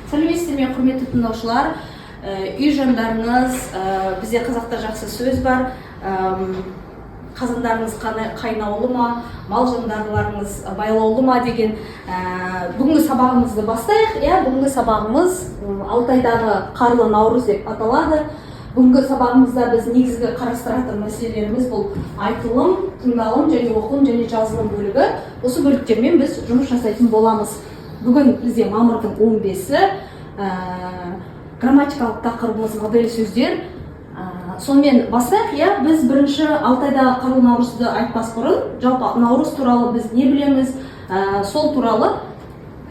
Сәлеметсіздер ме, құрметті тыңдаушылар? Үй жандарыңыз, бізде қазақта жақсы сөз бар. Қазандарыңыз қайнаулы ма, мал жандарларыңыз байлаулы ма деген бүгінгі сабағымызды бастайық. Бүгінгі сабағымыз Алтайдағы қарлы наурыз деп аталады. Бүгінгі сабағымызда біз негізгі қарастыратын мәселелеріміз бұл айтылым, тыңдалым және оқылым және жазылым бөлігі. Осы бөліктермен біз жұмыс жасайтын боламыз. Бүгін бізде мамырдың 15-і, грамматикалық тақырыбымыз модель сөздер. Сонымен бастайық. Біз бірінші Алтайдағы қарлы наурызды айтпас бұрын, жалпы наурыз туралы біз не білеміз, сол туралы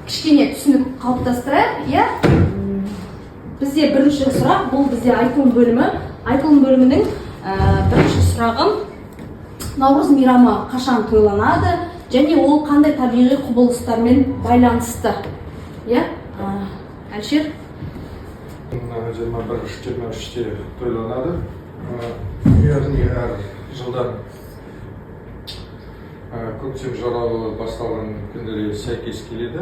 кішкене түсінік қалыптастырайық. Бізде бірінші сұрақ, бұл бізде айтылым бөлімі. Айтылым бөлімінің бірінші сұрағым: наурыз мейрамы қашан тойланады және ол қандай табиғи құбылыстармен байланысты? Әлшер? 21-23-те тойланады. Яғни әр жылдан көктем жаралы басталған күндерге сәйкес келеді.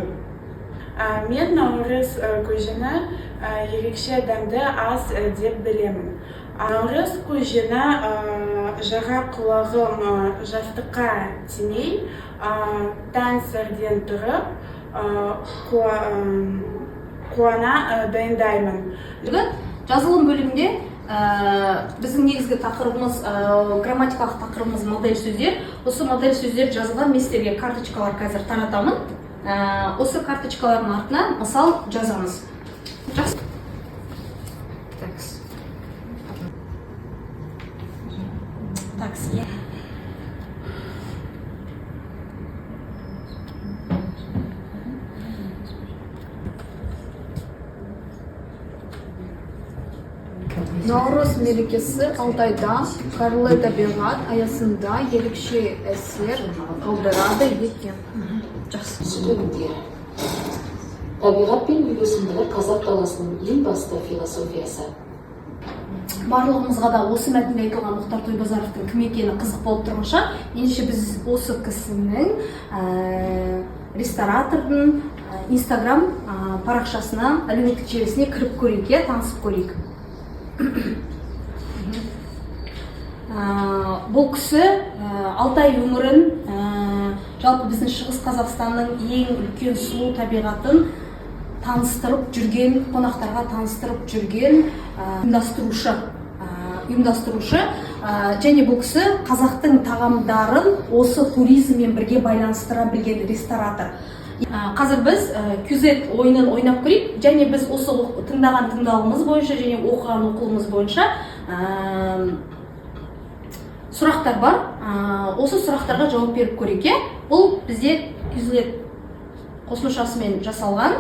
Мен наурыз көжені ерекше дәмді ас деп білемін. Наурыз көжені жаға құлағым жастыққа тимей, таң сәрден тұрып, қуана дайындаймын. Жазылым бөлімінде біздің негізгі тақырыбымыз, грамматикалық тақырыбымыз модель сөздер. Осы модель сөздер жазылған местерге карточкалар қазір таратамын. Осы карточкалардың артына мысал жазамыз. Наурыз мерекесі Алтайда қарлы табиғат аясында ерекше әсер қалдырады екен. Түсінігінде, табиғат пен үйлесімділік қазақ даласының ең басты философиясы. Барлығымызға да осы мәтінде айтылған Мұхтар Тойбазаровтың кім екені қызық болып тұрғанша, ендеше біз осы кісінің ресторатордың Инстаграм парақшасына, әлеуметтік желісіне кіріп көрейік, танысып көрейік. Бұл кісі Алтай өңірін, жалпы біздің Шығыс Қазақстанның ең үлкен сұлу табиғатын таныстырып жүрген, қонақтарға таныстырып жүрген ұйымдастырушы. Және бұл кісі қазақтың тағамдарын осы туризммен бірге байланыстыра білген ресторатор. Қазір біз QZ ойынын ойнап көрейік, және біз осы тыңдаған тыңдалымыз бойынша және оқыған оқылымыз бойынша сұрақтар бар. Осы сұрақтарға жауап беріп көрейік. Бұл бізде QZ қосымшасымен жасалған.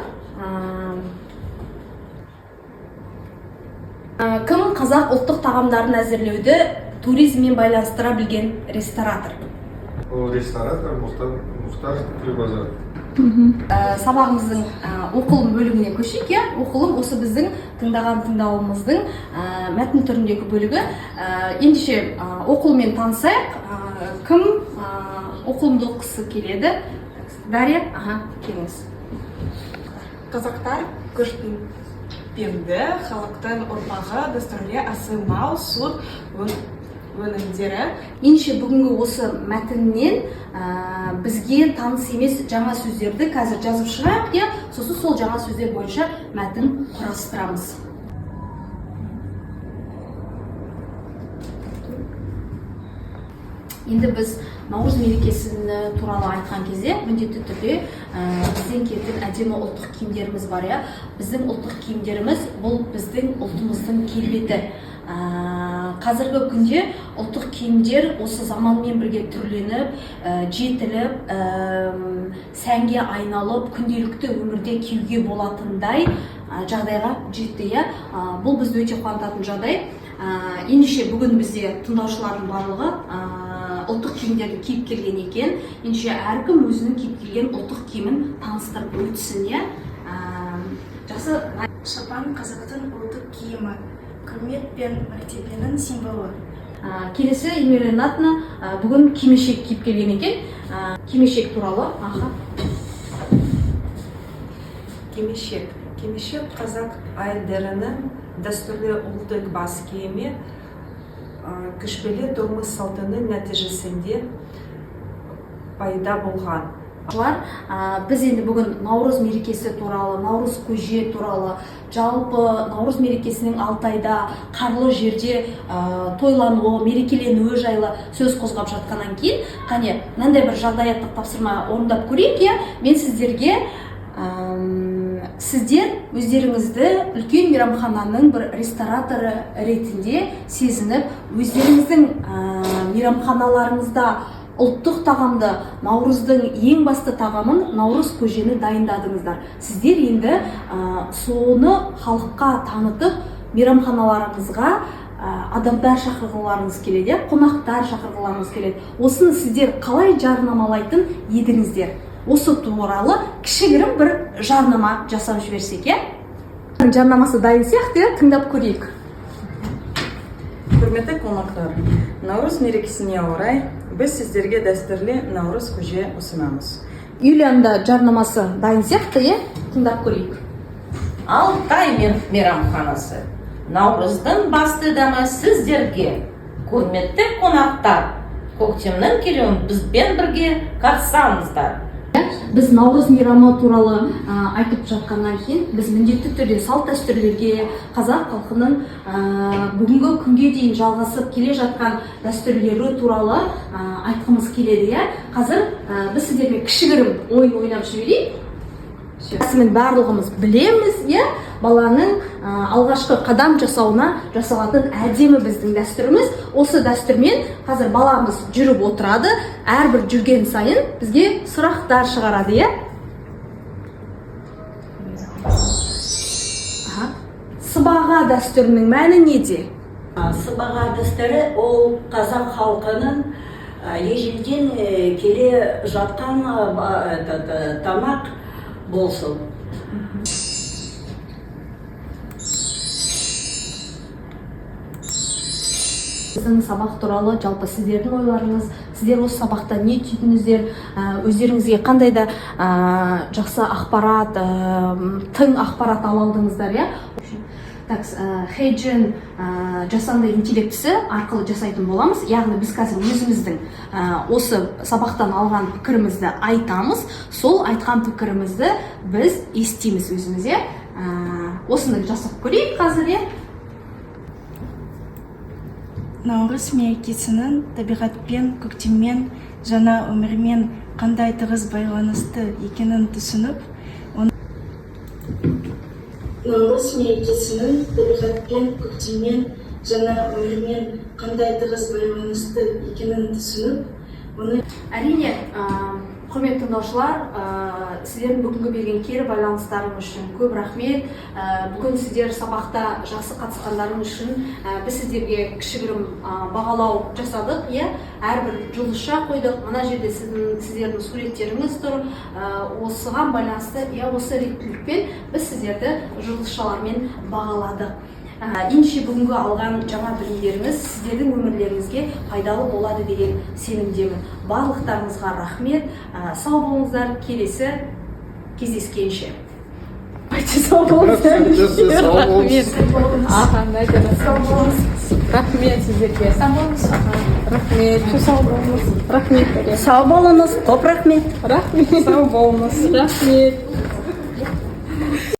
Кім қазақ ұлттық тағамдарын әзірлеуді туризммен байланыстыра білген ресторатор? Ол ресторатор Мұхтар Тойбазаров. Сабағымыздың оқылым бөлігіне көшейік. Оқылым осы біздің тыңдаған тыңдауымыздың мәтін түріндегі бөлігі. Ендеше оқылыммен танысайық. Кім оқылымды оқысы келеді? Дарья, келіңіз. Қазақтар көшпен пенді, халықтың ұрпағы, дәстүрлі асы мал, сүт өнімдері. Ендеше бүгінгі осы мәтіннен бізге таныс емес жаңа сөздерді қазір жазып шығайық, сосын сол жаңа сөздер бойынша мәтін құрастырамыз. Енді біз наурыз мерекесіні туралы айтқан кезде міндетті түрде бізден келген әдемі ұлттық киімдеріміз бар. Біздің ұлттық киімдеріміз бұл біздің ұлтымыздың келбеті. Қазіргі күнде ұлттық киімдер осы заманмен бірге түрленіп, жетіліп, сәнге айналып, күнделікті өмірде киюге болатындай жағдайға жетті. Бұл бізді өте қуантатын жағдай. Ендеше бүгін бізде тыңдаушылардың барлығы ұлттық киімдерді киіп келген екен. Ендеше әркім өзінің киіп келген ұлттық киімін таныстырып өтсін. Жақсы. Шапан қазақтың ұлттық киімі, құрмет пен мәртебенің символы. Келесі Емел Ренатовна бүгін кимешек киіп келген екен. Кимешек туралы. кимешек. Кимешек қазақ айылдарының дәстүрлі ұлттық бас киімі көшпелі тұрмыс салтының нәтижесінде пайда болған. Біз енді бүгін Наурыз мерекесі туралы, Наурыз көже туралы, жалпы Наурыз мерекесінің Алтайда қарлы жерде тойлануы, мерекеленуі жайлы сөз қозғап жатқаннан кейін, қане, мынандай бір жағдаяттық тапсырма орындап көрейік, мен сіздерге сіздер өздеріңізді үлкен мейрамхананың бір рестораторы ретінде сезініп, өздеріңіздің мейрамханаларыңызда ұлттық тағамды, Наурыздың ең басты тағамын, Наурыз көжені дайындадыңыздар. Сіздер енді соны халыққа танытып, мейрамханаларыңызға адамдар шақырғыларыңыз келеді, қонақтар шақырғыларыңыз келеді. Осыны сіздер қалай жарнамалайтын едіңіздер? Осы туралы кішігірім бір жарнама жасап жіберсек, жарнамасы дайын сияқты, тыңдап көрейік. Құрметті қонақтар, Наурыз мерекесіне орай біз сіздерге дәстүрлі Наурыз көже ұсынамыз. Юлияның жарнамасы дайын сияқты, тыңдап көрейік. Алтай мейрамханасы. Наурыздың басты дәмі сіздерге. Құрметті қонақтар, көктемнің келуін бізбен бірге қатысаңыздар. Біз Наурыз мейрамы туралы айтып жатқаннан кейін, біз міндетті түрде салт дәстүрлерге, қазақ халқының бүгінгі күнге дейін жалғасып келе жатқан дәстүрлері туралы айтқымыз келеді. Қазір біз сіздерге кішігірім ойын ойнап жіберейік. Осының барлығымыз білеміз, баланың алғашқы қадам жасауына жасалатын әдемі біздің дәстүріміз. Осы дәстүрмен қазір баламыз жүріп отырады, әрбір жүрген сайын бізге сұрақтар шығарады. Сыбаға дәстүрінің мәні неде? Сыбаға дәстүрі ол қазақ халқының ежелден келе жатқан тамақ болсын. Біздің сабақ туралы жалпы сіздердің ойларыңыз, сіздер осы сабақта не түйдіңіздер, өздеріңізге қандай да жақсы ақпарат, тың ақпарат ала алдыңыздар, Хейджин жасанды интеллектісі арқылы жасайтын боламыз. Яғни біз қазір өзіміздің осы сабақтан алған пікірімізді айтамыз, сол айтқан пікірімізді біз естиміз өзіміз. Осыны жасап көрейік қазір. Наурыз мерекесінің табиғатпен, көктеммен, жаңа өмірмен қандай тығыз байланысты екенін түсініп, Наурыз мерекесінің табиғатпен, көктеммен, жаңа өмірмен қандай тығыз байланысты екенін түсініп, Әрине, құрметті тыңдаушылар, сіздердің бүгінгі берген кері байланыстарың үшін көп рахмет. Бүгін сіздер сабақта жақсы қатысқандарың үшін біз сіздерге кішігірім бағалау жасадық. Әрбір жұлдызша қойдық. Мына жерде сіздердің суреттеріңіз тұр. Осыған байланысты, осы реттілікпен біз сіздерді жұлдызшалармен бағаладық. Ендеше бүгінгі алған жаңа білімдеріңіз сіздердің өмірлеріңізге пайдалы болады деген сенімдемін. Барлықтарыңызға рахмет. Сау болыңыздар, келесі кездескенше. Сау болыңыздар. Рахмет сіздерге. Сау болыңыз, көп рахмет. Сау болыңыз. Рахмет.